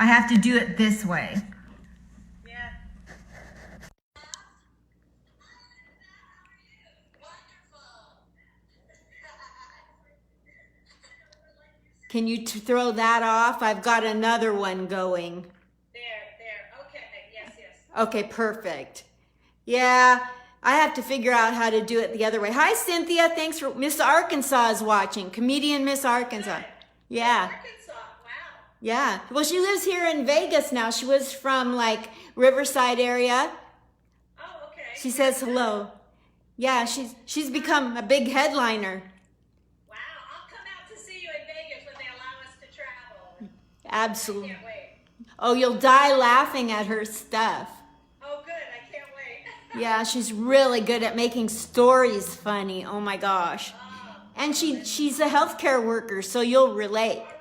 I have to do it this way. Yeah. Can you throw that off? I've got another one going. There. Okay. Yes. Okay, perfect. Yeah, I have to figure out how to do it the other way. Hi, Cynthia. Thanks for Miss Arkansas is watching. Comedian Miss Arkansas. Good. Yeah. Arkansas. Wow. Yeah. Well, she lives here in Vegas now. She was from like Riverside area. Oh, okay. She says hello. Yeah, she's become a big headliner. Wow. I'll come out to see you in Vegas when they allow us to travel. Absolutely. Can't wait. Oh, you'll die laughing at her stuff. Oh, good. I can't wait. Yeah, she's really good at making stories funny. Oh my gosh. And she's a healthcare worker, so you'll relate. All right.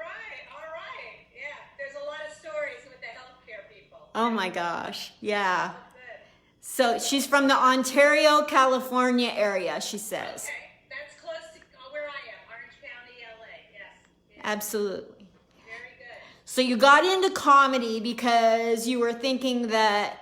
Yeah. There's a lot of stories with the healthcare people. Oh my gosh. Yeah. Good. So she's from the Ontario, California area, she says. Okay. That's close to where I am, Orange County, LA. Yes. Absolutely. Very good. So you got into comedy because you were thinking that,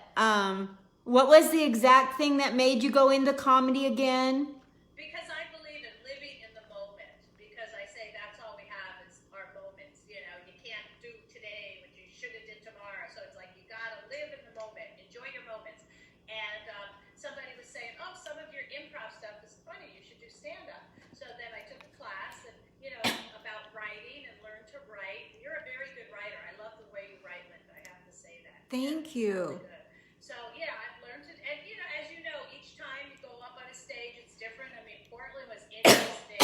what was the exact thing that made you go into comedy again? Because I believe in living in the moment. Because I say that's all we have is our moments. You know, you can't do today what you should have did tomorrow. So it's like you got to live in the moment, enjoy your moments. And somebody was saying, oh, some of your improv stuff is funny. You should do stand-up. So then I took a class and, you know, about writing and learned to write. You're a very good writer. I love the way you write, Linda. I have to say that. Thank you. Really good. So yeah, I've learned to, and you know, as you know, each time you go up on a stage, it's different. I mean, Portland was interesting.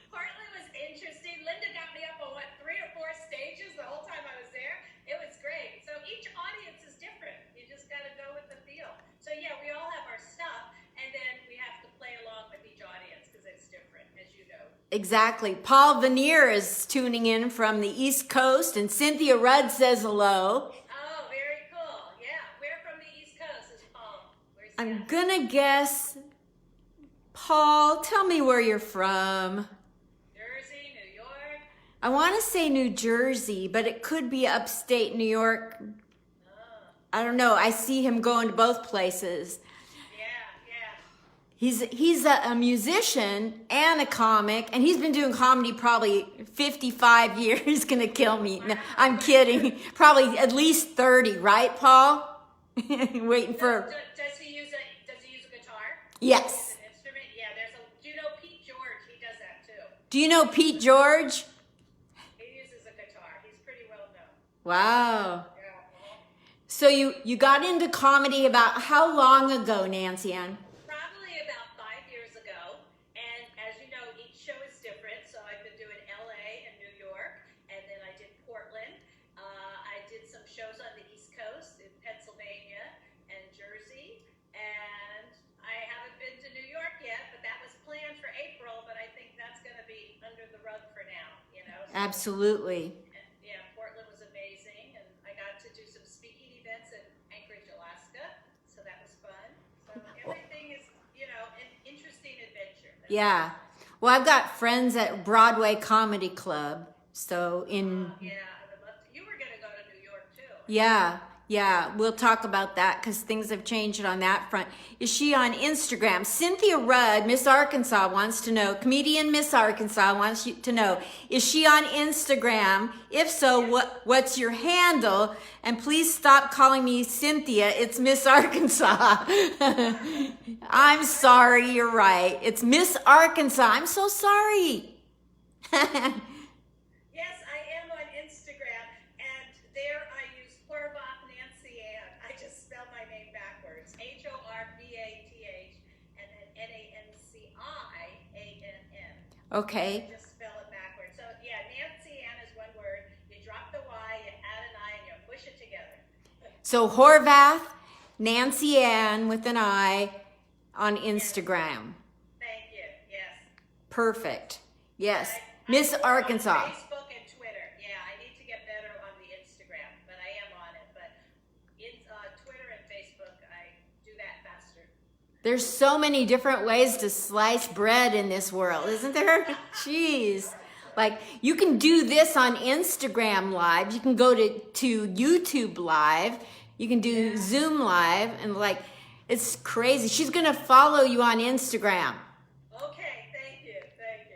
Portland was interesting. Linda got me up on 3 or 4 stages the whole time I was there. It was great. So each audience is different. You just got to go with the feel. So yeah, we all have our stuff, and then we have to play along with each audience because it's different, as you know. Exactly. Paul Veneer is tuning in from the East Coast, and Cynthia Rudd says hello. Oh, very cool. Yeah, where from the East Coast is Paul? Where's he I'm at? gonna guess, Paul, tell me where you're from. Jersey, New York. I want to say New Jersey, but it could be upstate New York. Oh. I don't know. I see him going to both places. Yeah. He's a musician and a comic, and he's been doing comedy probably 55 years. He's gonna kill me. No, I'm kidding. Probably at least 30, right, Paul? Waiting for. Does he use a guitar? Yes. An instrument? Yeah. Do you know Pete George? He does that too. Do you know Pete George? He uses a guitar. He's pretty well known. Wow. Yeah. So you got into comedy about how long ago, Nanciann? Probably about 5 years ago. And as you know, each show is different. So I've been doing LA and New York, and then I did Portland. I did some shows on the East Coast in Pennsylvania and Jersey. And I haven't been to New York yet, but that was planned for April. But I think that's going to be under the rug for now, you know. So, Absolutely. yeah, Portland was amazing, and I got to do some speaking events in Anchorage, Alaska, so that was fun. So everything is, you know, an interesting adventure. Yeah. Well, I've got friends at Broadway Comedy Club. So in Yeah, I would love to. You were going to go to New York too. yeah, we'll talk about that because things have changed on that front. Is she on Instagram? Cynthia Rudd, Miss Arkansas wants to know. Comedian Miss Arkansas wants you to know. Is she on Instagram? If so, what's your handle? And please stop calling me Cynthia. It's Miss Arkansas. I'm sorry, you're right. It's Miss Arkansas. I'm so sorry. Yes, I am on Instagram, and there I use Horvath Nanciann. I just spell my name backwards. Horvath, and then Nanciann. Okay. I just spell it backwards. So yeah, Nanciann is one word. You drop the Y, you add an I, and you push it together. So Horvath, Nanciann with an I on Instagram. Thank you. Yes. Perfect. Yes. I- Miss I'm Arkansas. On Facebook and Twitter. Yeah, I need to get better on the Instagram, but I am on it. But in Twitter and Facebook, I do that faster. There's so many different ways to slice bread in this world, isn't there? Jeez. Like, you can do this on Instagram Live. You can go to YouTube Live. You can do Zoom Live. And, like, it's crazy. She's going to follow you on Instagram. Okay, thank you.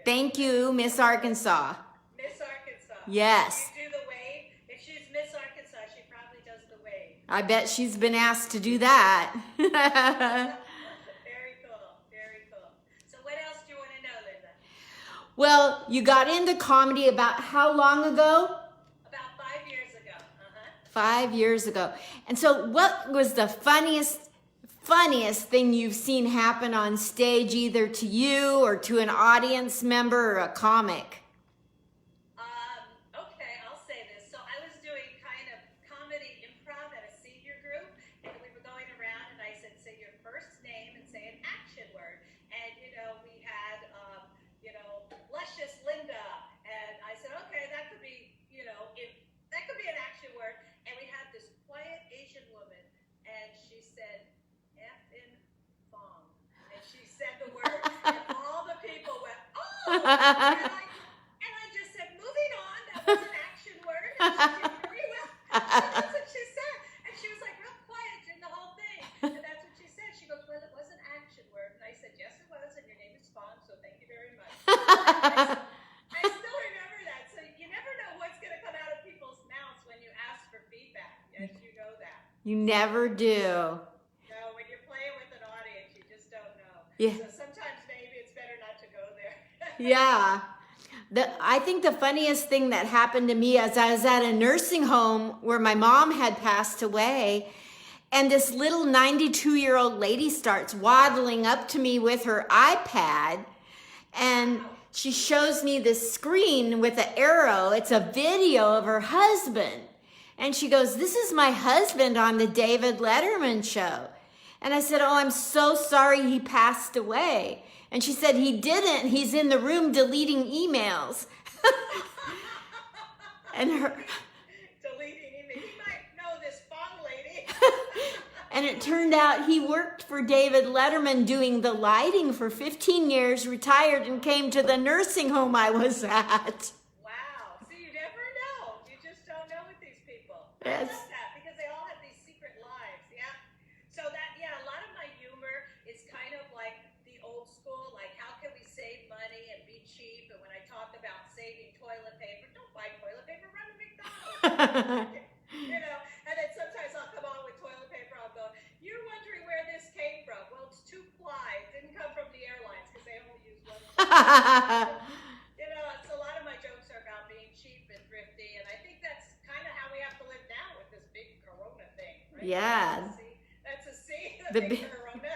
Thank you, Miss Arkansas. Miss Arkansas. Yes. You do the wave. If she's Miss Arkansas, she probably does the wave. I bet she's been asked to do that. Very cool. Very cool. So what else do you want to know, Linda? Well, you got into comedy about how long ago? About 5 years ago. 5 years ago. And so what was the funniest thing you've seen happen on stage, either to you or to an audience member or a comic? Okay, I'll say this. So I was doing kind of comedy improv at a senior group, and we were going around, and I said, say your first name and say an action word. And, we had, luscious Linda. And I said, okay, that could be, that could be an action word. And we had this quiet Asian woman, and she said, effing fong. And she said the word, and all the people went, oh! And I just said, moving on, that was an action word. And she did very well. So that's what she said. And she was like real quiet during the whole thing. And that's what she said. She goes, well, it was an action word. And I said, yes, it was. And your name is Fong, so thank you very much. I still remember that. So you never know what's going to come out of people's mouths when you ask for feedback. Yes, you know that. You never do. No, when you're playing with an audience, you just don't know. Yeah. So sometimes maybe it's better not to go there. Yeah. I think the funniest thing that happened to me is I was at a nursing home where my mom had passed away, and this little 92-year-old lady starts waddling up to me with her iPad, and she shows me this screen with an arrow. It's a video of her husband. And she goes, this is my husband on the David Letterman show. And I said, oh, I'm so sorry he passed away. And she said, he didn't. He's in the room deleting emails. And her... Deleting emails. He might know this Fong lady. And it turned out he worked for David Letterman doing the lighting for 15 years, retired, and came to the nursing home I was at. Wow. See, you never know. You just don't know with these people. Yes. I love that because they all have these secret lives. Yeah. So that, a lot of my humor is kind of like the old school, like how can we save money and be cheap? And when I talk about saving toilet paper, don't buy toilet paper, run to McDonald's. And then sometimes I'll come on with toilet paper. I'll go, you're wondering where this came from. Well, it's 2-ply. It didn't come from the airlines because they only use one ply. It's a lot of my jokes are about being cheap and thrifty, and I think that's kind of how we have to live now with this big Corona thing. Right? Yeah. That's a C. The big Corona.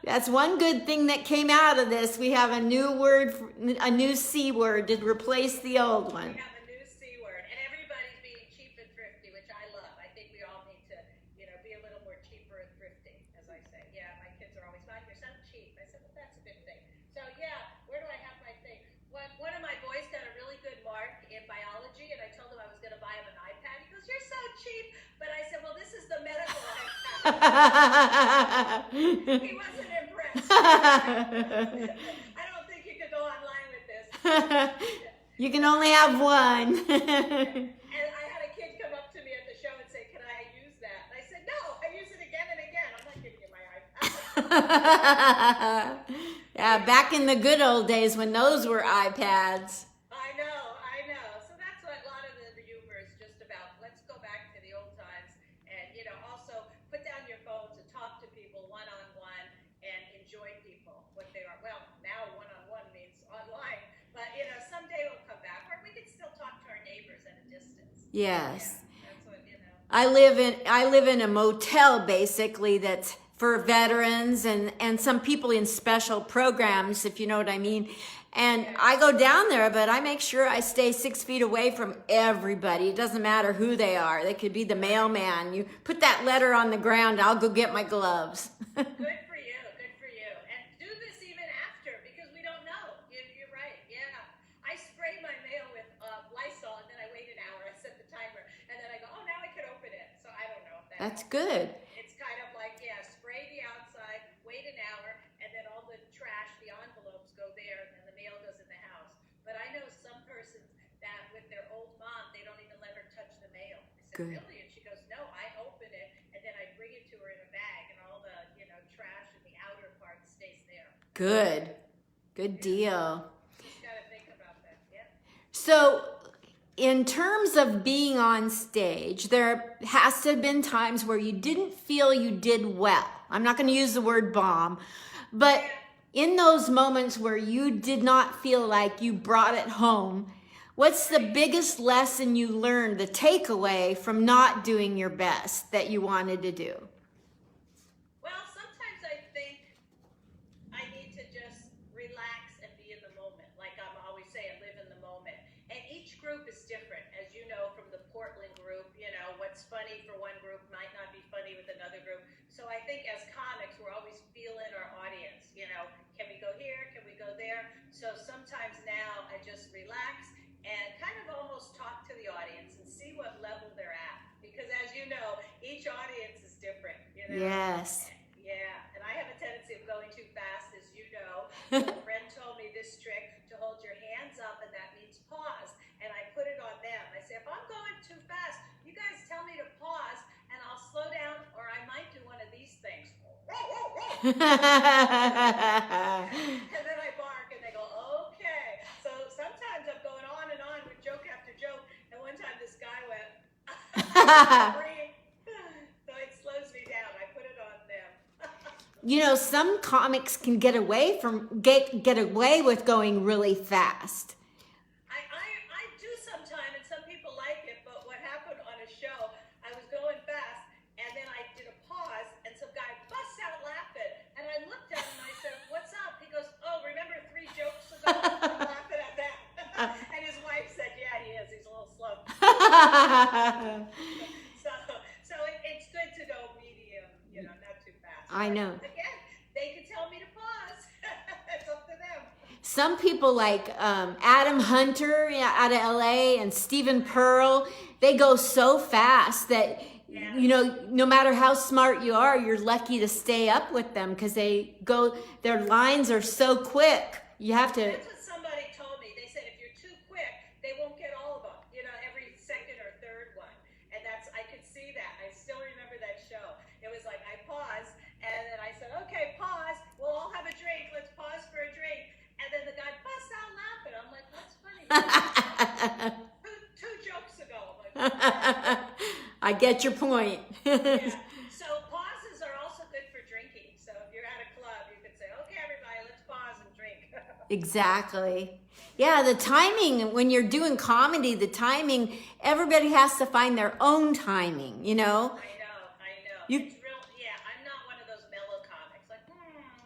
That's one good thing that came out of this. We have a new word, a new C word to replace the old one. We have a new C word, and everybody's being cheap and thrifty, which I love. I think we all need to, be a little more cheaper and thrifty, as I say. Yeah, my kids are always like, you're so cheap. I said, well, that's a good thing. So where do I have my thing? One of my boys got a really good mark in biology, and I told him I was going to buy him an iPad. He goes, you're so cheap. But I said, well, this is the medical iPad. He wasn't impressed. I don't think you could go online with this. You can only have one. And I had a kid come up to me at the show and say, can I use that? And I said, no, I use it again and again. I'm not giving you my iPad. Yeah, back in the good old days when those were iPads. I know. So that's what a lot of the humor is just about. Let's go back to the old times and, also put down your phones and talk to people one-on-one and enjoy people, what they are. Well, now one-on-one means online, but, someday we'll come back, or we can still talk to our neighbors at a distance. Yes. Yeah, that's what, I live in a motel basically that's for veterans and some people in special programs, if you know what I mean. And I go down there, but I make sure I stay 6 feet away from everybody. It doesn't matter who they are. They could be the mailman. You put that letter on the ground, I'll go get my gloves. Good for you. And do this even after, because we don't know. You're right. Yeah. I spray my mail with Lysol, and then I wait an hour. I set the timer, and then I go, oh, now I can open it. So I don't know if That's good. It's kind of like, spray the outside, wait an hour, and then all the trash, the envelopes go there, and the mail goes in the house. But I know some persons Good. really? And she goes, no, I open it and then I bring it to her in a bag, and all the, trash and the outer part stays there. Good. Good deal. Just got to think about that. Yeah. So, in terms of being on stage, there has to have been times where you didn't feel you did well. I'm not going to use the word bomb, but in those moments where you did not feel like you brought it home, what's the biggest lesson you learned, the takeaway from not doing your best that you wanted to do? Well, sometimes I think I need to just relax and be in the moment. Like I'm always saying, live in the moment. And each group is different. As you know from the Portland group, what's funny for one group might not be funny with another group. So I think as comics, we're always feeling our audience. Can we go here? Can we go there? So sometimes now I just relax and kind of almost talk to the audience and see what level they're at. Because as you know, each audience is different. Yes. Yeah, and I have a tendency of going too fast, as you know. So a friend told me this trick to hold your hands up, and that means pause. And I put it on them. I say, if I'm going too fast, you guys tell me to pause, and I'll slow down, or I might do one of these things. And then I bark, and they go, okay. So sometimes I'm going on and on with joke after joke, and one time this guy went, so it slows me down. I put it on them. Some comics can get away with going really fast. I do sometimes, and some people like it, but what happened on a show, I was going fast, and then I did a pause, and some guy busts out laughing, and I looked at him and I said, what's up? He goes, oh, remember 3 jokes ago? I'm laughing at that. And his wife said, yeah, he is. He's a little slow. So it's good to go medium, not too fast. I know. Again, they can tell me to pause. It's up to them. Some people like Adam Hunter out of LA and Stephen Pearl, they go so fast that, no matter how smart you are, you're lucky to stay up with them because their lines are so quick. You have to. That's what somebody told me. They said if you're too quick, they won't get all of them, every second or third one. And I could see that. I still remember that show. It was like I paused, and then I said, okay, pause. We'll all have a drink. Let's pause for a drink. And then the guy busts out laughing. I'm like, that's funny. two jokes ago. I'm like, I get your point. yeah. So pauses are also good for drinking. So if you're at a club, you could say, okay, everybody, let's pause and drink. Exactly. Yeah, the timing, when you're doing comedy, everybody has to find their own timing, I know. You- It's real, I'm not one of those mellow comics. Like,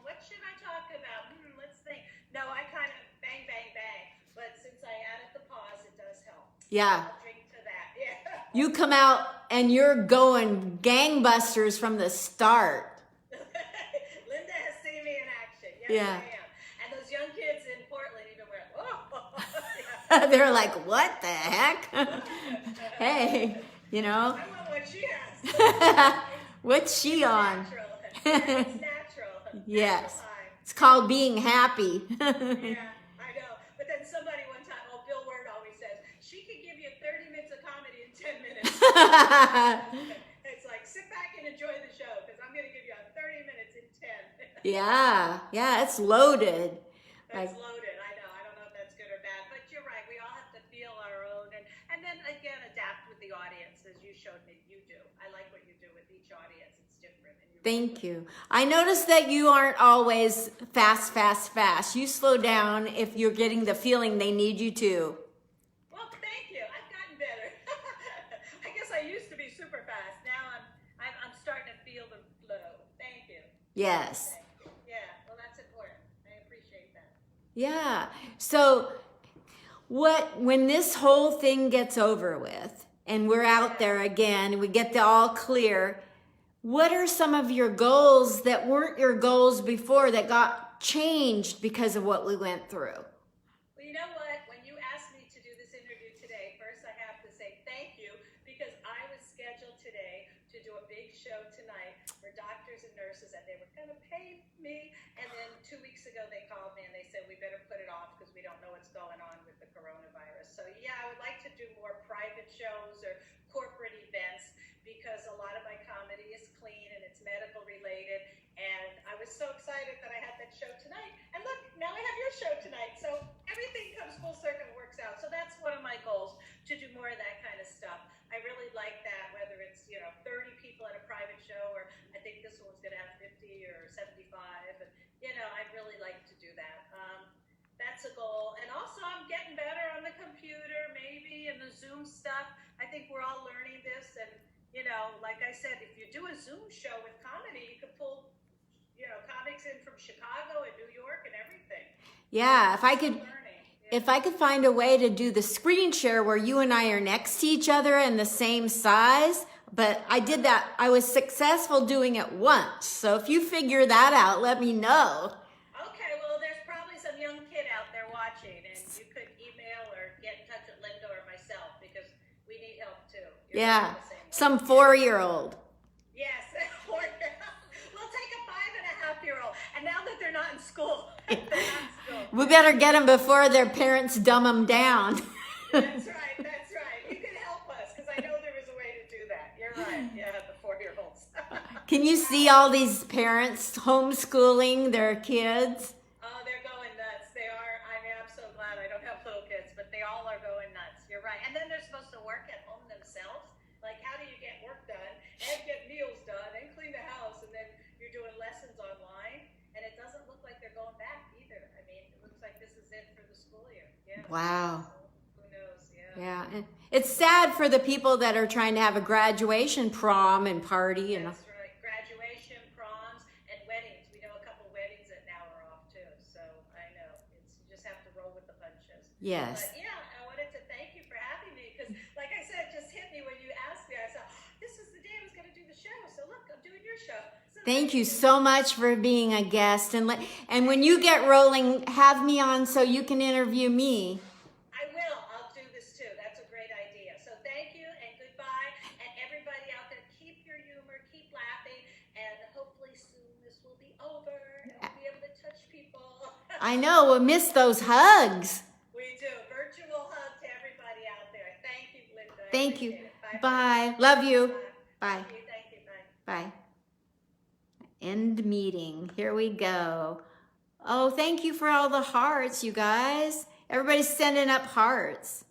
what should I talk about? Let's think. No, I kind of bang, bang, bang. But since I added the pause, it does help. Yeah. I'll drink to that. Yeah. You come out and you're going gangbusters from the start. Linda has seen me in action. Yes, Yeah. I am. And those young kids in Portland even went, whoa. They're like, what the heck? Hey, I want what she has. what's she on? Natural. It's natural. Yes. Natural time. It's called being happy. Yeah, I know. But then somebody one time, Bill Word always says, she could give you 30 minutes of comedy in 10 minutes. It's like, sit back and enjoy the show, because I'm going to give you 30 minutes in 10. Yeah, it's loaded. That's loaded. I know. I don't know if that's good or bad, but you're right. We all have to feel our own, and then again adapt with the audience, as you showed me you do. I like what you do with each audience. It's different. Thank you. I noticed that you aren't always fast. You slow down if you're getting the feeling they need you to. Well, thank you. I've gotten better. I guess I used to be super fast. Now I'm starting to feel the flow. Thank you. Yes. Yeah. Well, that's important. I appreciate that. Yeah. So when this whole thing gets over with and we're out there again, we get the all clear, what are some of your goals that weren't your goals before that got changed because of what we went through? Well, you know what? When you asked me to do this interview today, first I have to say thank you, because I was scheduled today to do a big show tonight for doctors and nurses, and they were going to pay me. And then 2 weeks ago they called me and they said we better put it off because we don't know what's going on with the coronavirus. So yeah, I would like to do more private shows or corporate events. was so excited that I had that show tonight. And look, now I have your show tonight. So everything comes full circle and works out. So that's one of my goals, to do more of that kind of stuff. I really like that, whether it's, 30 people at a private show, or I think this one's going to have 50 or 75. And, I'd really like to do that. That's a goal. And also I'm getting better on the computer, maybe, and the Zoom stuff. I think we're all learning this. And, like I said, if you do a Zoom show with comedy, you could pull, comics in from Chicago and New York and everything. Yeah, Learning. if I could find a way to do the screen share where you and I are next to each other and the same size, but I did that. I was successful doing it once. So if you figure that out, let me know. Okay, well, there's probably some young kid out there watching, and you could email or get in touch with Linda or myself, because we need help too. You're Yeah, the same way. some 4-year-old. Yes, we'll take a 5-and-a-half-year-old. And now that they're not in school, We better get them before their parents dumb them down. That's right. You can help us, because I know there is a way to do that. You're right. Yeah, the 4-year-olds. Can you see all these parents homeschooling their kids? Oh, they're going nuts. They are. I mean, I'm so glad I don't have little kids, but they all are going nuts. You're right. And then they're supposed to work at home themselves. Like, how do you get work done and get meals done and clean the house, and then you're doing lessons online, and it doesn't look like they're going back either. I mean, it looks like this is it for the school year. Yeah. Wow. So, who knows? Yeah. Yeah, and it's sad for the people that are trying to have a graduation prom and party. And That's right. Graduation, proms, and weddings. We know a couple weddings that now are off too. So I know you just have to roll with the punches. yes. But yeah, I wanted to thank you for having me, because, like I said, it just hit me when you asked me. I said, this is the day I was going to do the show. So look, I'm doing your show. So Thank you so much for being a guest. And when you get rolling, have me on so you can interview me. I will. I'll do this too. That's a great idea. So thank you and goodbye. And everybody out there, keep your humor, keep laughing, and hopefully soon this will be over and we'll be able to touch people. I know, we'll miss those hugs. We do. Virtual hug to everybody out there. Thank you, Linda. I Thank you. appreciate it. Bye. Bye. Love you. Bye. Thank you. Thank you. Bye. Bye. End meeting. Here we go. Oh, thank you for all the hearts, you guys. Everybody's sending up hearts.